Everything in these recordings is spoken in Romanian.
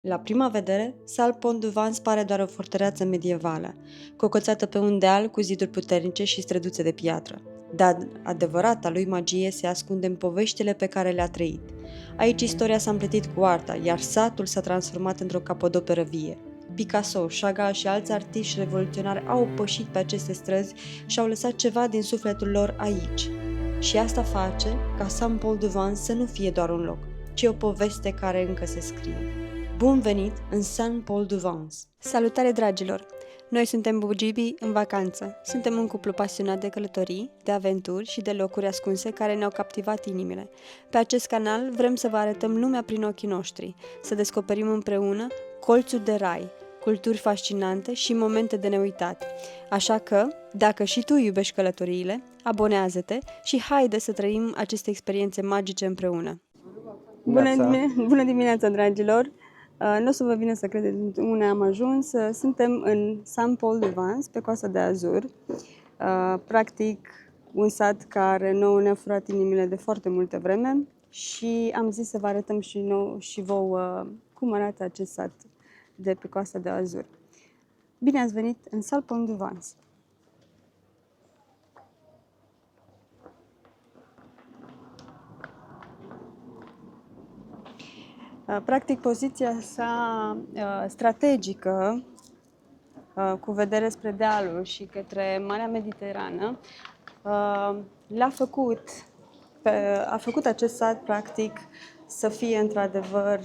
La prima vedere, Salle Pont de Vence pare doar o fortăreață medievală, cocoțată pe un deal cu ziduri puternice și străduțe de piatră. Dar adevărata lui magie se ascunde în poveștile pe care le-a trăit. Aici istoria s-a împletit cu arta, iar satul s-a transformat într-o capodoperă vie. Picasso, Chagall și alți artiști revoluționari au pășit pe aceste străzi și au lăsat ceva din sufletul lor aici. Și asta face ca Saint-Paul-de-Vence să nu fie doar un loc, ci o poveste care încă se scrie. Bun venit în Saint-Paul-de-Vence! Salutare, dragilor! Noi suntem Bugibi în vacanță. Suntem un cuplu pasionat de călătorii, de aventuri și de locuri ascunse care ne-au captivat inimile. Pe acest canal vrem să vă arătăm lumea prin ochii noștri, să descoperim împreună colțuri de rai, culturi fascinante și momente de neuitat. Așa că, dacă și tu iubești călătoriile, abonează-te și haide să trăim aceste experiențe magice împreună! Bună dimineața, dragilor! Nu o să vă vină să credeți unde am ajuns. Suntem în Saint-Paul-de-Vence, pe Coasta de Azur. Practic, un sat care nouă ne-a furat inimile de foarte multă vreme și am zis să vă arătăm și vouă cum arată acest sat de pe Coasta de Azur. Bine ați venit în Saint-Paul-de-Vence! Practic, poziția sa strategică, cu vedere spre dealuri și către Marea Mediterană, a făcut acest sat, practic, să fie, într-adevăr,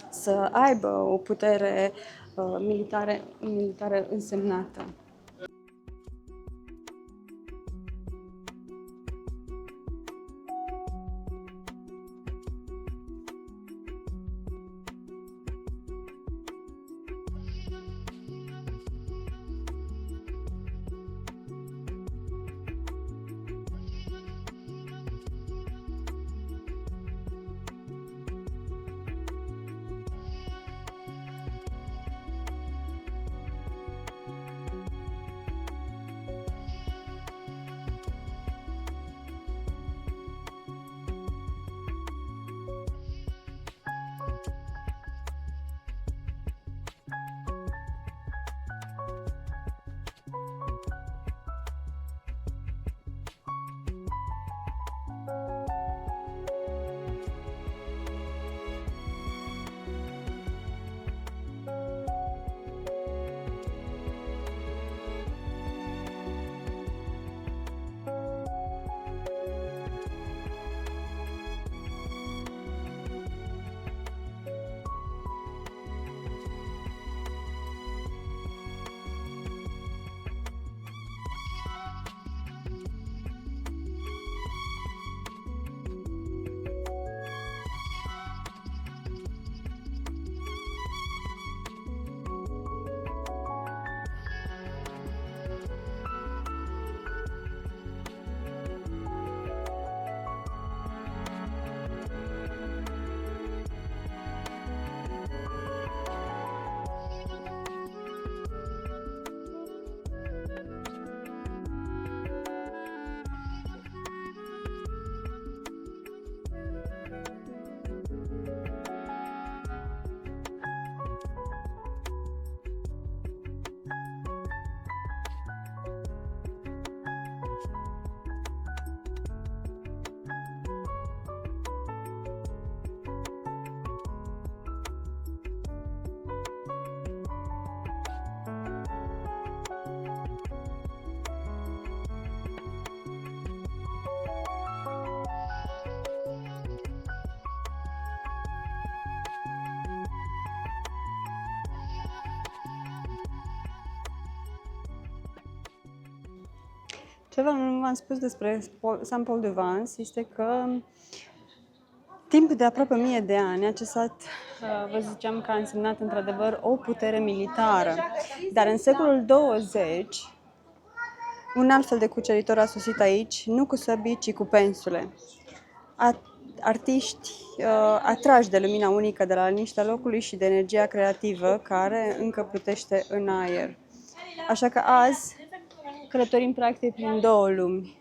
să aibă o putere militară însemnată. Ce v-am spus despre Saint-Paul-de-Vence este că timp de aproape 1000 de ani, acest sat, vă ziceam că a însemnat într-adevăr o putere militară. Dar în secolul 20, un alt fel de cuceritor a sosit aici, nu cu săbii, ci cu pensule. Artiști atrași de lumina unică de la liniștea locului și de energia creativă care încă plutește în aer. Așa că azi călătorim practic prin două lumi.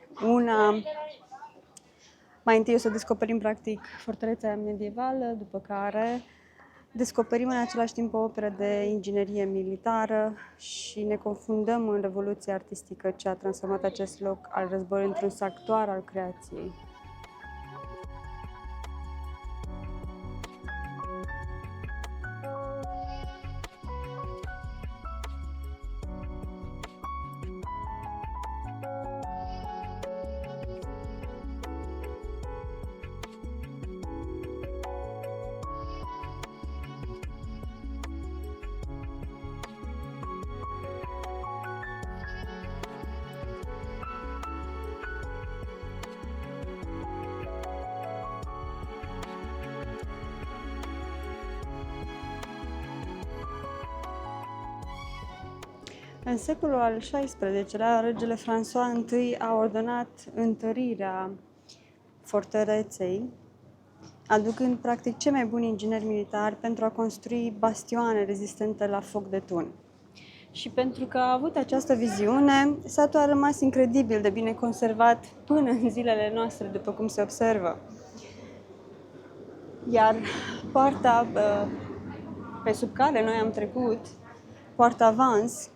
Mai întâi o să descoperim practic fortăreța medievală, după care Descoperim în același timp o operă de inginerie militară și ne confundăm în revoluția artistică ce a transformat acest loc al războiului într-un sanctuar al creației. În secolul al XVI-lea, regele François I a ordonat întărirea fortăreței, aducând practic cei mai buni ingineri militari pentru a construi bastioane rezistente la foc de tun. Și pentru că a avut această viziune, satul a rămas incredibil de bine conservat până în zilele noastre, după cum se observă. Iar poarta pe sub care noi am trecut, poarta avans,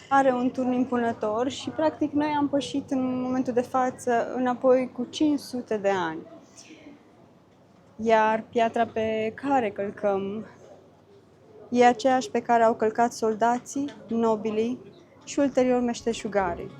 are un turn impunător și practic noi am pășit în momentul de față înapoi cu 500 de ani. Iar piatra pe care călcăm e aceeași pe care au călcat soldații, nobilii și ulterior meșteșugarii.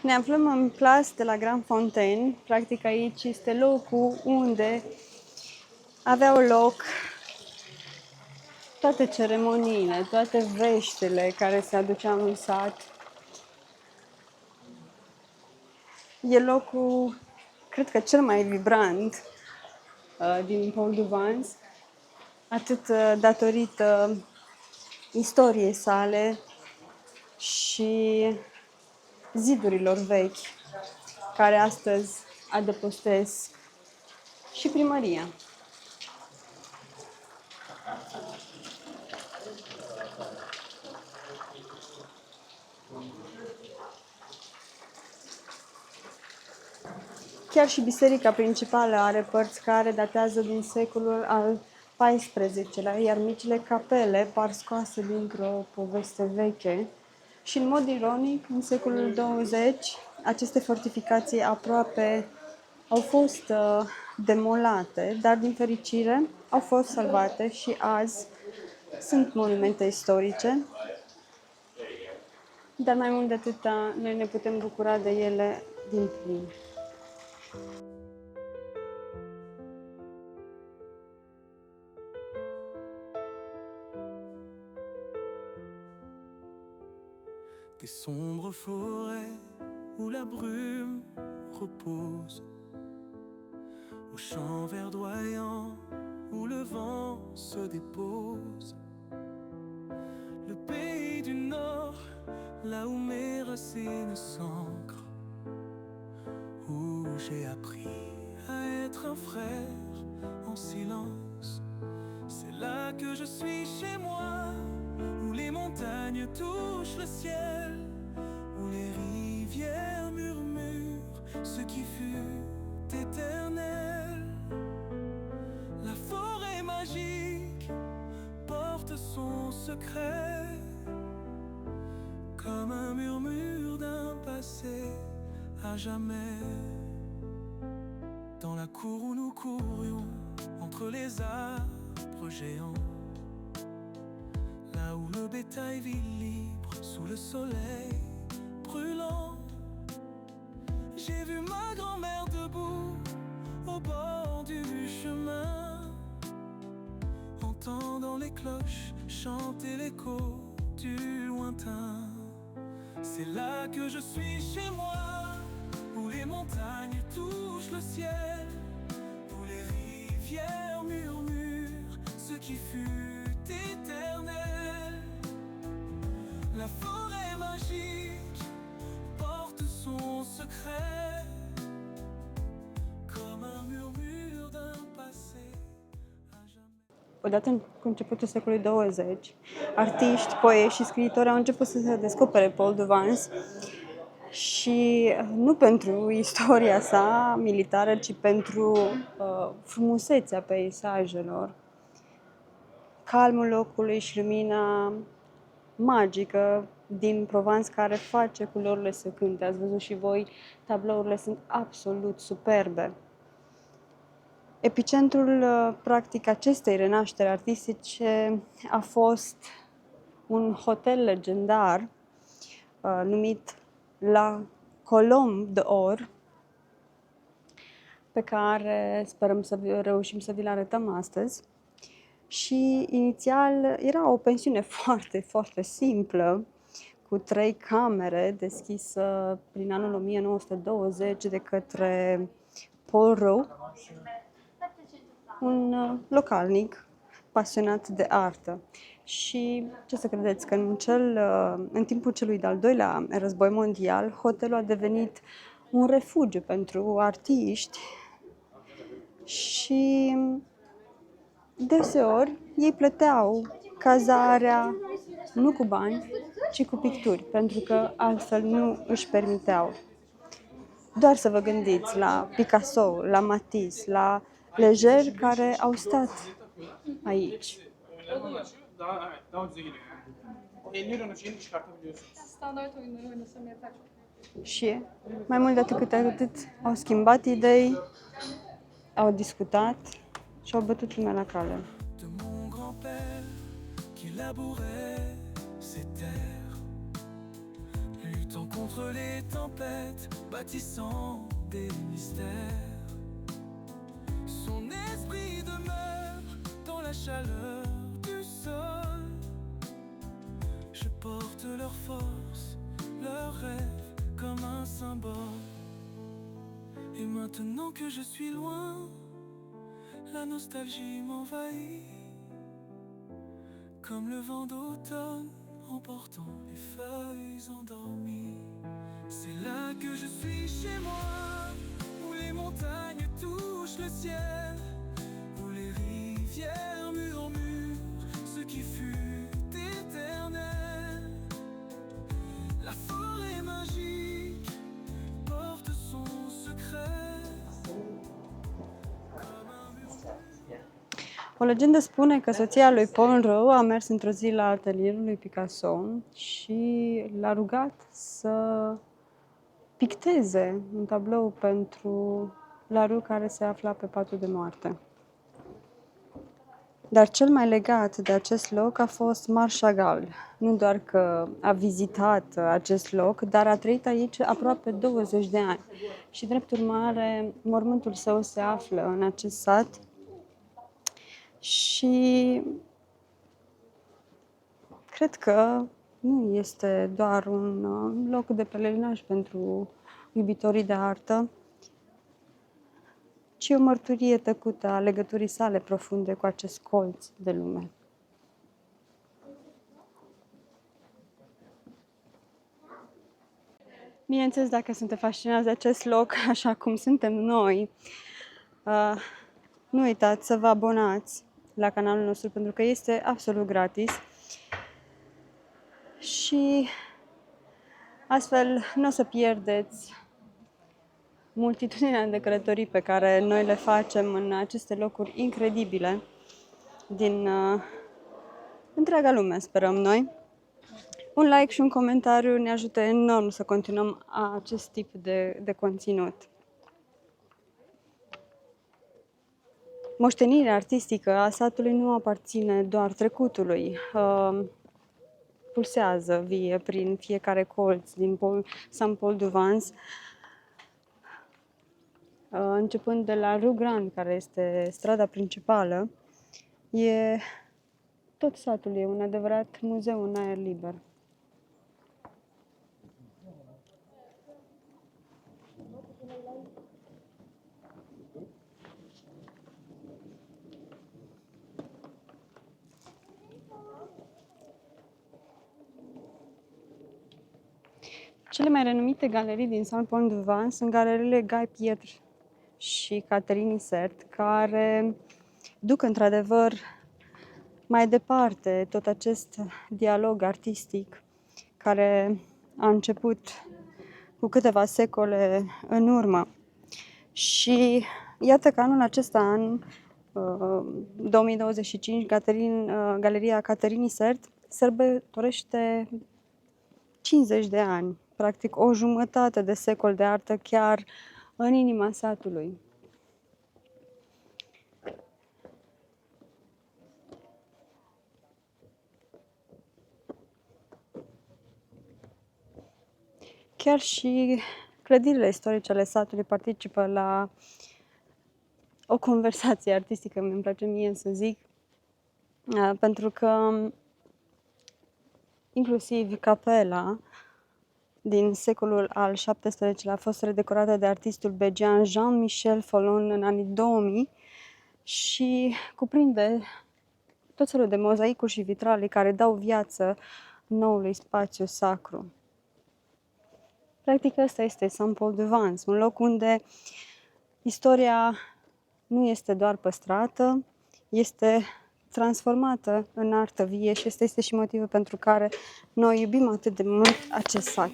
Ne aflăm în Place de la Grand Fontaine. Practic aici este locul unde aveau loc toate ceremoniile, toate veștile care se aduceau în sat. E locul, cred că cel mai vibrant din Port-au-Vence, atât datorită istoriei sale și zidurilor vechi, care astăzi adăpostesc și primăria. Chiar și biserica principală are părți care datează din secolul al XIV-lea, iar micile capele par scoase dintr-o poveste veche. Și în mod ironic, în secolul 20, aceste fortificații aproape au fost demolate, dar din fericire au fost salvate și azi sunt monumente istorice. Dar mai mult de atâta, noi ne putem bucura de ele din plin. Des sombres forêts où la brume repose, aux champs verdoyants où le vent se dépose, le pays du Nord, là où mes racines s'ancrent, où j'ai appris à être un frère en silence. C'est là que je suis chez moi, où les montagnes touchent le ciel, où les rivières murmurent ce qui fut éternel. La forêt magique son secret, comme un murmure d'un passé à jamais. Dans la cour où nous courions, entre les arbres géants, là où le bétail vit libre sous le soleil brûlant, j'ai vu ma grand-mère debout au bord du chemin, entendant les cloches chanter l'écho du lointain. C'est là que je suis chez moi, où les montagnes touchent le ciel, où les rivières murmurent ce qui fut éternel. La forêt magique porte son secret, comme un murmure d'un passé à jamais. Odată cu începutul secolului 20, artiști, poeți și scriitori au început să se descopere Paul de Vance și nu pentru istoria sa militară, ci pentru frumusețea peisajelor, calmul locului și lumina magică din Provence care face culorile să cânte. Ați văzut și voi, tablourile sunt absolut superbe. Epicentrul, practic, acestei renașteri artistice a fost un hotel legendar numit La Colombe d'Or, pe care sperăm să reușim să vi-l arătăm astăzi. Și inițial era o pensiune foarte, foarte simplă, cu 3 camere, deschisă prin anul 1920 de către Paul Roux, un localnic pasionat de artă. Și ce să credeți, că în timpul celui de-al doilea război mondial, hotelul a devenit un refugiu pentru artiști și deseori ei plăteau cazarea nu cu bani, ci cu picturi, pentru că altfel nu își permiteau. Doar să vă gândiți la Picasso, la Matisse, la Leger, care au stat aici. Daha ucuza geliyor yani. O 50 liranın şeyini çıkartabiliyorsunuz. Standart oyunları oynasam yeter. Și mai mult decât atât, au schimbat idei, au discutat și au bătut lumea la cale. De mon grand-père qui labourait ses terres, luttant contre les tempêtes, bâtissant des mystères. Son esprit demeure dans la chaleur du sol. Je porte leur force, leur rêve comme un symbole. Et maintenant que je suis loin, la nostalgie m'envahit, comme le vent d'automne emportant les feuilles endormies. C'est là que je suis chez moi, où les montagnes touchent le ciel, où les rivières murmurent ce qui fut éternel. La forêt magique porte son secret. O legendă spune că soția lui Paul Roux a mers într-o zi la atelierul lui Picasso și l-a rugat să picteze un tablou pentru Laroux, care se afla pe patul de moarte. Dar cel mai legat de acest loc a fost Marc Chagall. Nu doar că a vizitat acest loc, dar a trăit aici aproape 20 de ani. Și drept urmare, mormântul său se află în acest sat. Și cred că nu este doar un loc de pelerinaj pentru iubitorii de artă, ci o mărturie tăcută a legăturii sale profunde cu acest colț de lume. Bineînțeles, dacă sunteți fascinați de acest loc, așa cum suntem noi, nu uitați să vă abonați la canalul nostru, pentru că este absolut gratis și astfel nu o să pierdeți multitudinea de călătorii pe care noi le facem în aceste locuri incredibile din întreaga lume, sperăm noi. Un like și un comentariu ne ajută enorm să continuăm acest tip de conținut. Moștenirea artistică a satului nu aparține doar trecutului. Pulsează vie prin fiecare colț din Saint-Paul-du-Vence, începând de la Rue Grand, care este strada principală. Tot satul e un adevărat muzeu în aer liber. Cele mai renumite galerii din Saint-Paul-du-Vence sunt galeriile Guy Pietre și Catherine Isert, care duc într-adevăr mai departe tot acest dialog artistic care a început cu câteva secole în urmă. Și iată că anul acesta, an 2025, Galeria Catherine Isert sărbătorește 50 de ani, practic o jumătate de secol de artă chiar în inima satului. Chiar și clădirile istorice ale satului participă la o conversație artistică, mi-mi place mie să zic, pentru că inclusiv capela din secolul al XVII-lea a fost redecorată de artistul belgian Jean-Michel Follon în anii 2000 și cuprinde tot felul de mozaicuri și vitralii care dau viață noului spațiu sacru. Practic ăsta este Saint-Paul-du-Vence, un loc unde istoria nu este doar păstrată, este transformată în artă vie și ăsta este și motivul pentru care noi iubim atât de mult acest sat.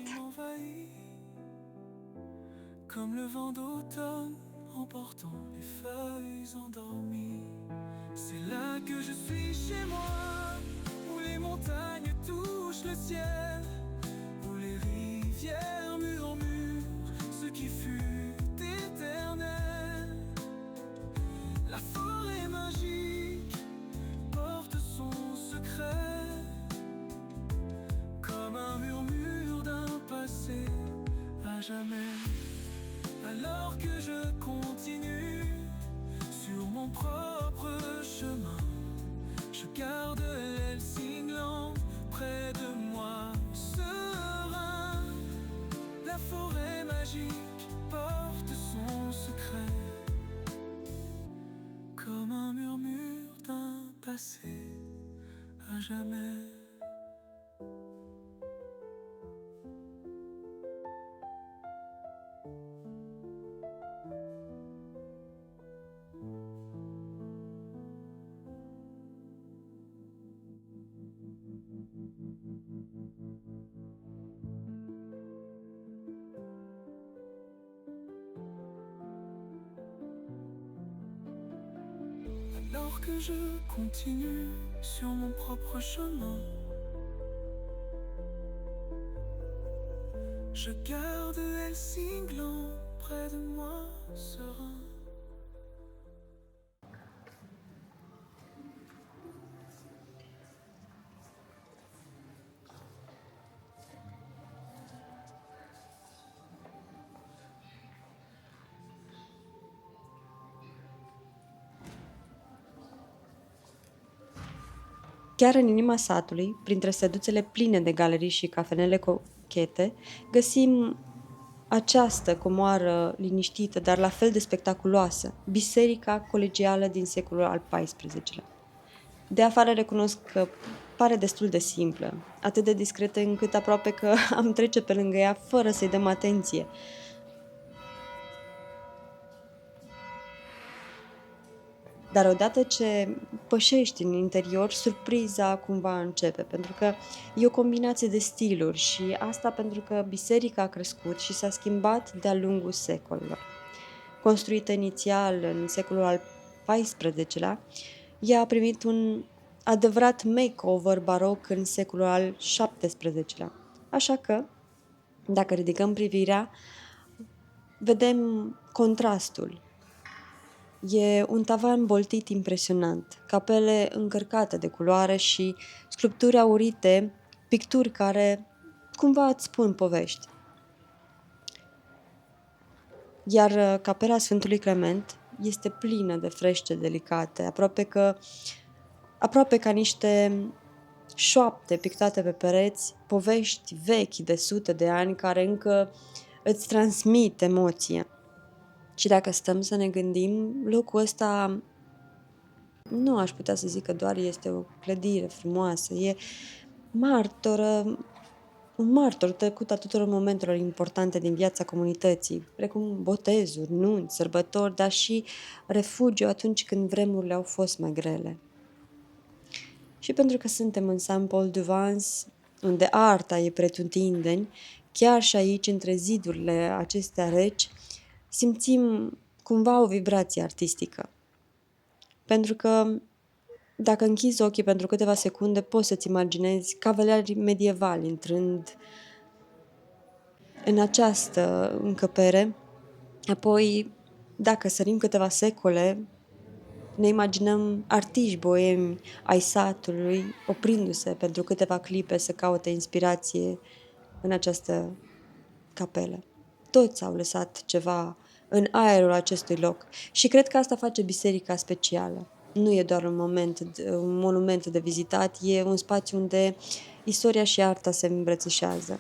Comme le vent d'automne emportant les feuilles endormies. C'est là que je suis chez moi, où les montagnes touchent le ciel, où les rivières murmurent ce qui fut éternel. La forêt magique porte son secret, comme un murmure d'un passé à jamais. Alors que je continue sur mon propre chemin, je garde l'aile cinglant près de moi, serein. La forêt magique porte son secret, comme un murmure d'un passé à jamais. Alors que je continue sur mon propre chemin, je garde elle cinglant près de moi, serein. Chiar în inima satului, printre străduțele pline de galerii și cafenele cochete, găsim această comoară liniștită, dar la fel de spectaculoasă, Biserica Colegială din secolul al XIV-lea. De afară recunosc că pare destul de simplă, atât de discretă încât aproape că am trece pe lângă ea fără să-i dăm atenție. Dar odată ce pășești în interior, surpriza cumva începe, pentru că e o combinație de stiluri și asta pentru că biserica a crescut și s-a schimbat de-a lungul secolelor. Construită inițial în secolul al XIV-lea, ea a primit un adevărat makeover baroc în secolul al XVII-lea. Așa că, dacă ridicăm privirea, vedem contrastul. E un tavan boltit impresionant, capele încărcate de culoare și sculpturi aurite, picturi care cumva îți spun povești. Iar capela Sfântului Clement este plină de frește delicate, aproape ca niște șoapte pictate pe pereți, povești vechi de sute de ani care încă îți transmit emoție. Și dacă stăm să ne gândim, locul ăsta nu aș putea să zic că doar este o clădire frumoasă, e un martor tăcut a tuturor momentelor importante din viața comunității, precum botezuri, nunți, sărbători, dar și refugiu atunci când vremurile au fost mai grele. Și pentru că suntem în Saint-Paul-de-Vence, unde arta e pretutindeni, chiar și aici, între zidurile acestea reci, simțim cumva o vibrație artistică. Pentru că dacă închizi ochii pentru câteva secunde, poți să-ți imaginezi cavaleri medievali intrând în această încăpere. Apoi, dacă sărim câteva secole, ne imaginăm artiști boemi ai satului oprindu-se pentru câteva clipe să caute inspirație în această capelă. Toți au lăsat ceva în aerul acestui loc și cred că asta face biserica specială. Nu e doar un monument de vizitat, e un spațiu unde istoria și arta se îmbrățișează.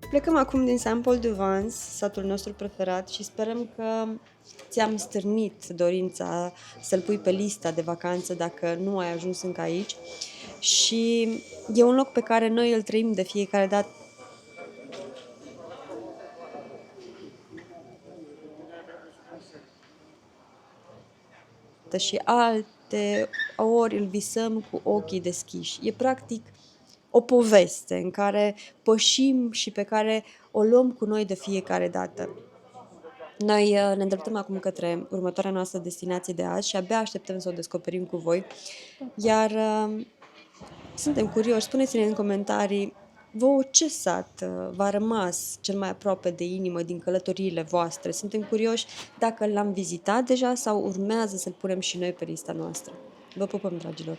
Plecăm acum din Saint-Paul-de-Vence, satul nostru preferat, și sperăm că ți-am stârnit dorința să-l pui pe lista de vacanță dacă nu ai ajuns încă aici. Și e un loc pe care noi îl trăim de fiecare dată. Și alte ori îl visăm cu ochii deschiși. E practic o poveste în care pășim și pe care o luăm cu noi de fiecare dată. Noi ne îndreptăm acum către următoarea noastră destinație de azi și abia așteptăm să o descoperim cu voi. Iar suntem curioși, spuneți-ne în comentarii vouă ce sat v-a rămas cel mai aproape de inimă din călătoriile voastre. Suntem curioși dacă l-am vizitat deja sau urmează să-l punem și noi pe lista noastră. Vă pupăm, dragilor!